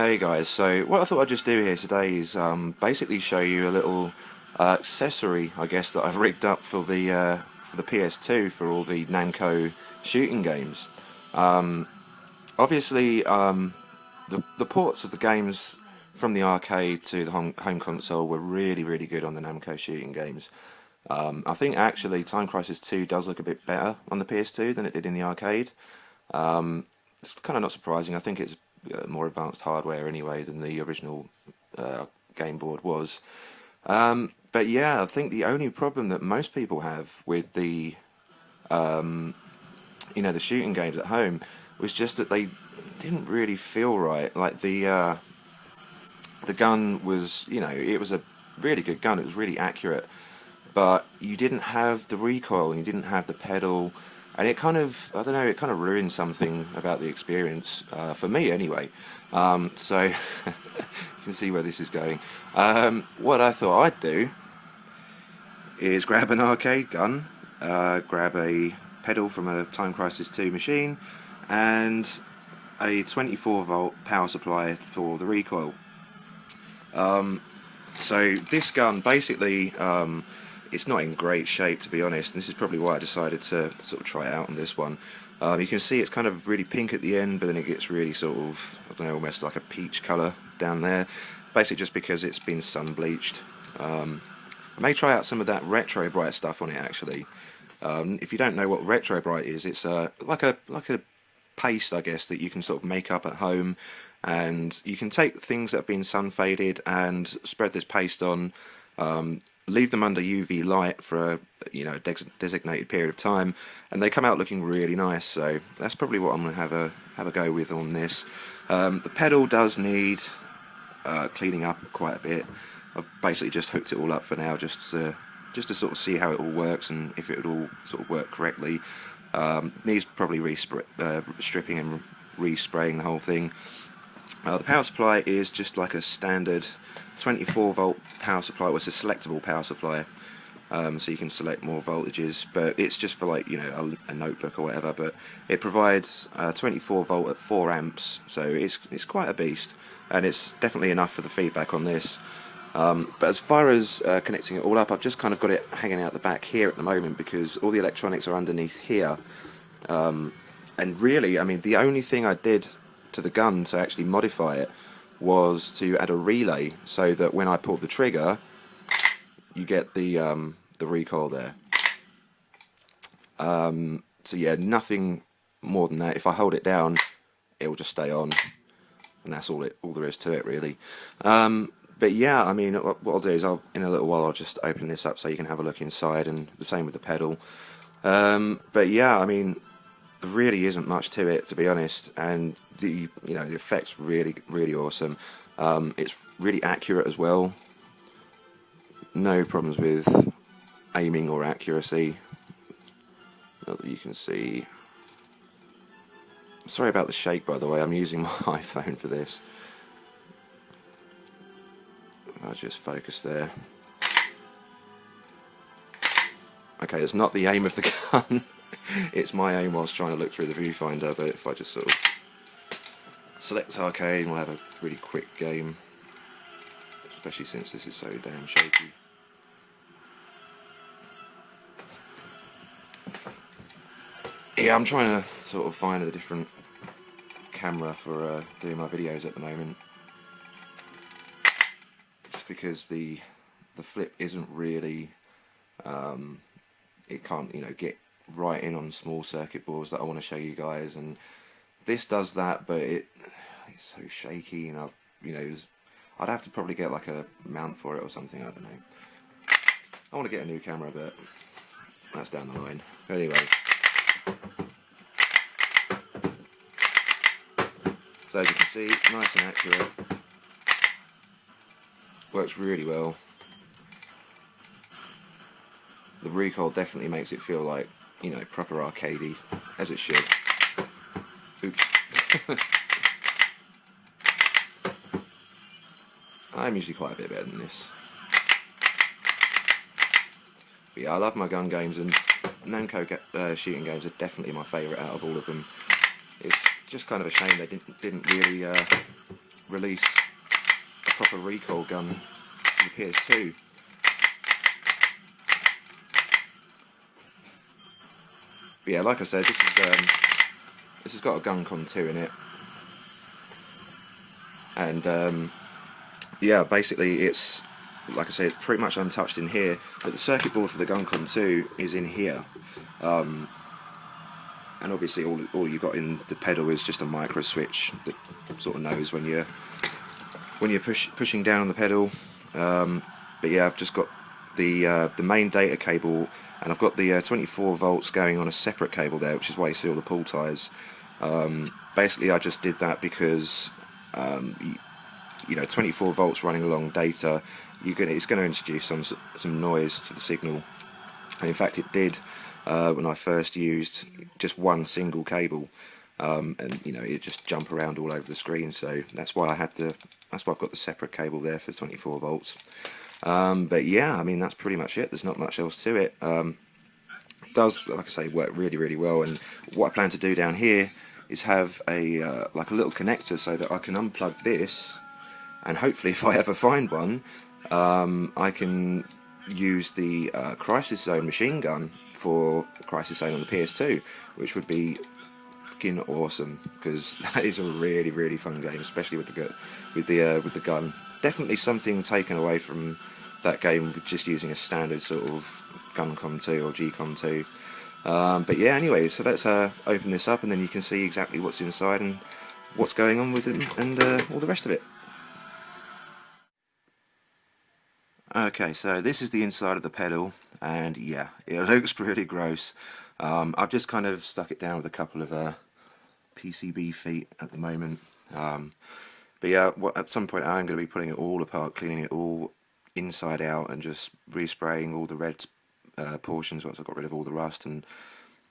Hey guys, so what I thought I'd just do here today is basically show you a little accessory, I guess, that I've rigged up for the PS2 for all the Namco shooting games. Obviously, the ports of the games from the arcade to the home console were really good on the Namco shooting games. I think actually Time Crisis 2 does look a bit better on the PS2 than it did in the arcade. It's kind of not surprising. I think it's more advanced hardware anyway than the original game board was. But yeah, I think the only problem that most people have with the the shooting games at home was just that they didn't really feel right. Like the gun was, it was a really good gun. It was really accurate, but you didn't have the recoil and you didn't have the pedal. And it kind of, I don't know, it kind of ruined something about the experience, for me anyway. So, you can see where this is going. What I thought I'd do is grab an arcade gun, grab a pedal from a Time Crisis 2 machine, and a 24 volt power supply for the recoil. So this gun basically, it's not in great shape, to be honest. This is probably why I decided to sort of try it out on this one. You can see it's kind of really pink at the end, but then it gets really sort of, I don't know, almost like a peach colour down there. Basically just because it's been sun bleached. I may try out some of that RetroRepair stuff on it actually. If you don't know what RetroRepair is, it's like a paste, I guess, that you can sort of make up at home. And you can take things that have been sun faded and spread this paste on. Leave them under UV light for a designated period of time, and they come out looking really nice. So that's probably what I'm going to have a go with on this. The pedal does need cleaning up quite a bit. I've basically just hooked it all up for now, just to sort of see how it all works and if it would all sort of work correctly. Needs probably stripping and respraying the whole thing. The power supply is just like a standard 24 volt power supply. Well, it's a selectable power supply, so you can select more voltages, but it's just for like a notebook or whatever. But it provides 24 volt at 4 amps, so it's quite a beast, and it's definitely enough for the feedback on this. But as far as connecting it all up, I've just kind of got it hanging out the back here at the moment because all the electronics are underneath here. And really, I mean, the only thing I did to the gun to actually modify it was to add a relay so that when I pulled the trigger, you get the recoil there. So yeah, nothing more than that. If I hold it down, it will just stay on, and that's all there is to it, really. But yeah, I mean, what I'll do is in a little while I'll just open this up so you can have a look inside, and the same with the pedal. But yeah, I mean, there really isn't much to it, to be honest, and the effect's really awesome. It's really accurate as well. No problems with aiming or accuracy. Not that you can see. Sorry about the shake, by the way. I'm using my iPhone for this. I'll just focus there. Okay, it's not the aim of the gun. It's my aim whilst trying to look through the viewfinder, but if I just sort of select arcade, and we'll have a really quick game, especially since this is so damn shaky. Yeah, I'm trying to sort of find a different camera for doing my videos at the moment, just because the flip isn't really, it can't get right in on small circuit boards that I want to show you guys, and this does that, but it's so shaky, and I'd have to probably get like a mount for it or something. I don't know. I want to get a new camera, but that's down the line. Anyway, so as you can see, nice and accurate. Works really well. The recoil definitely makes it feel like, proper arcadey, as it should. Oops. I'm usually quite a bit better than this. But yeah, I love my gun games, and Namco shooting games are definitely my favourite out of all of them. It's just kind of a shame they didn't really release a proper recoil gun for the PS2. But yeah, like I said, this has got a gun con 2 in it, and yeah, basically it's, like I say, it's pretty much untouched in here, but the circuit board for the gun con 2 is in here, and obviously all you've got in the pedal is just a micro switch that sort of knows when you're pushing down on the pedal. But yeah, I've just got the main data cable, and I've got the 24 volts going on a separate cable there, which is why you see all the pull ties. Basically, I just did that because you know, 24 volts running along data, it's going to introduce some noise to the signal, and in fact it did when I first used just one single cable, and you know, it just jump around all over the screen. So that's why I've got the separate cable there for 24 volts. But yeah, I mean, that's pretty much it. There's not much else to it. Does, like I say, work really, really well. And what I plan to do down here is have a like a little connector so that I can unplug this, and hopefully, if I ever find one, I can use the Crisis Zone machine gun for Crisis Zone on the PS2, which would be fucking awesome, because that is a really, really fun game, especially with the gun. Definitely something taken away from that game with just using a standard sort of gun con 2 or G-con 2. But yeah, anyway, so let's open this up, and then you can see exactly what's inside and what's going on with it, and all the rest of it. Okay, so this is the inside of the pedal, and yeah, it looks pretty gross. I've just kind of stuck it down with a couple of PCB feet at the moment. But yeah, at some point I'm going to be putting it all apart, cleaning it all inside out, and just respraying all the red portions once I've got rid of all the rust, and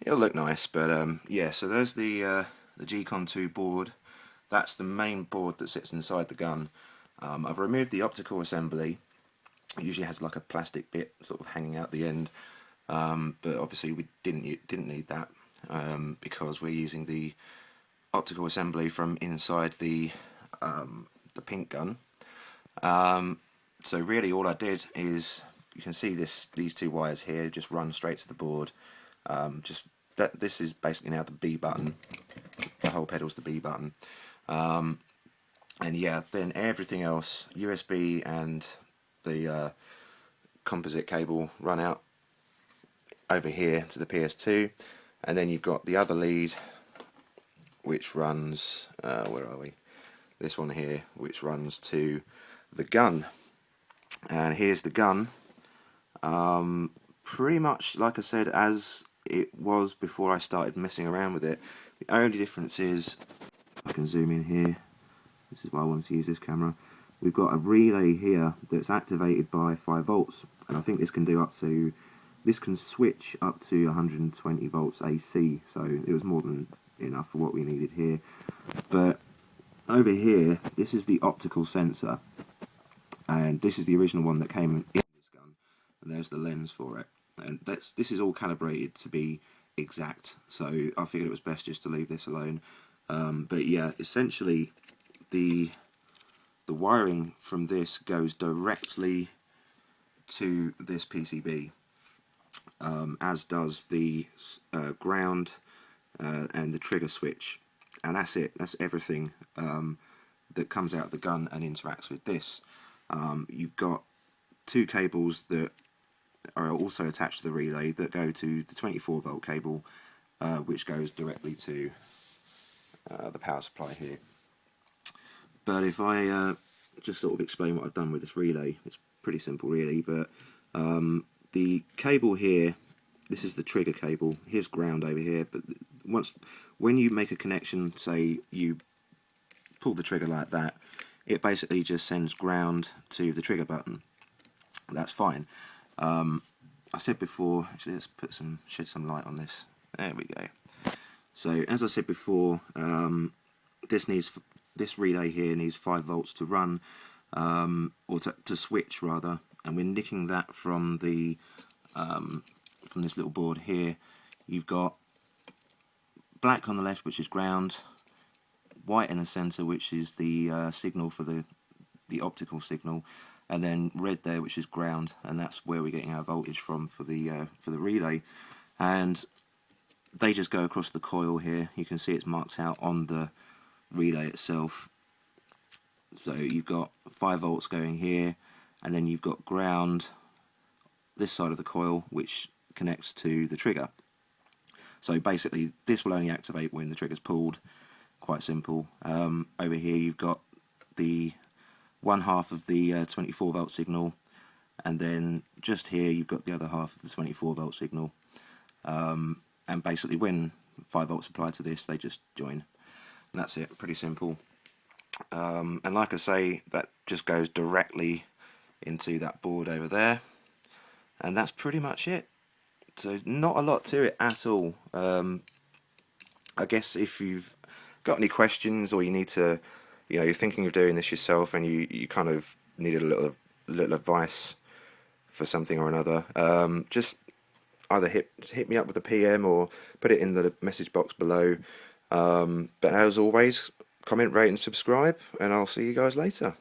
it'll look nice. But yeah, so there's the G-con 2 board. That's the main board that sits inside the gun. I've removed the optical assembly. It usually has like a plastic bit sort of hanging out the end, but obviously we didn't need that, because we're using the optical assembly from inside the pink gun. So really all I did is, you can see these two wires here just run straight to the board. This is basically now the B button. The whole pedal's the B button. And yeah, then everything else, USB and the composite cable, run out over here to the PS2, and then you've got the other lead which runs, where are we? This one here, which runs to the gun. And here's the gun. Pretty much like I said, as it was before I started messing around with it. The only difference is, I can zoom in here, this is why I want to use this camera. We've got a relay here that's activated by 5 volts, and I think this can switch up to 120 volts AC, so it was more than enough for what we needed here. But over here, this is the optical sensor, and this is the original one that came in this gun, and there's the lens for it. And this is all calibrated to be exact, so I figured it was best just to leave this alone. But yeah, essentially the wiring from this goes directly to this PCB, as does the ground and the trigger switch, and that's it. That's everything that comes out of the gun and interacts with this. You've got 2 cables that are also attached to the relay that go to the 24 volt cable, which goes directly to the power supply here. But if I just sort of explain what I've done with this relay, it's pretty simple really, but the cable here, this is the trigger cable, here's ground over here, but when you make a connection, say you pull the trigger like that, it basically just sends ground to the trigger button. That's fine. I said before, actually let's shed some light on this. There we go. So as I said before, this relay here needs 5 volts to run, or to switch rather, and we're nicking that from the from this little board here. You've got black on the left, which is ground, white in the center, which is the signal for the optical signal, and then red there, which is ground, and that's where we're getting our voltage from for the relay. And they just go across the coil here. You can see it's marked out on the relay itself. So you've got 5 volts going here, and then you've got ground this side of the coil, which connects to the trigger. So basically this will only activate when the trigger's pulled. Quite simple. Over here you've got the one half of the 24 volt signal, and then just here you've got the other half of the 24 volt signal. And basically when 5 volts applied to this, they just join. And that's it, pretty simple. And like I say, that just goes directly into that board over there, and that's pretty much it. So not a lot to it at all. I guess if you've got any questions, or you need to, you're thinking of doing this yourself, and you kind of need a little advice for something or another, just either hit me up with a PM or put it in the message box below. But as always, comment, rate and subscribe, and I'll see you guys later.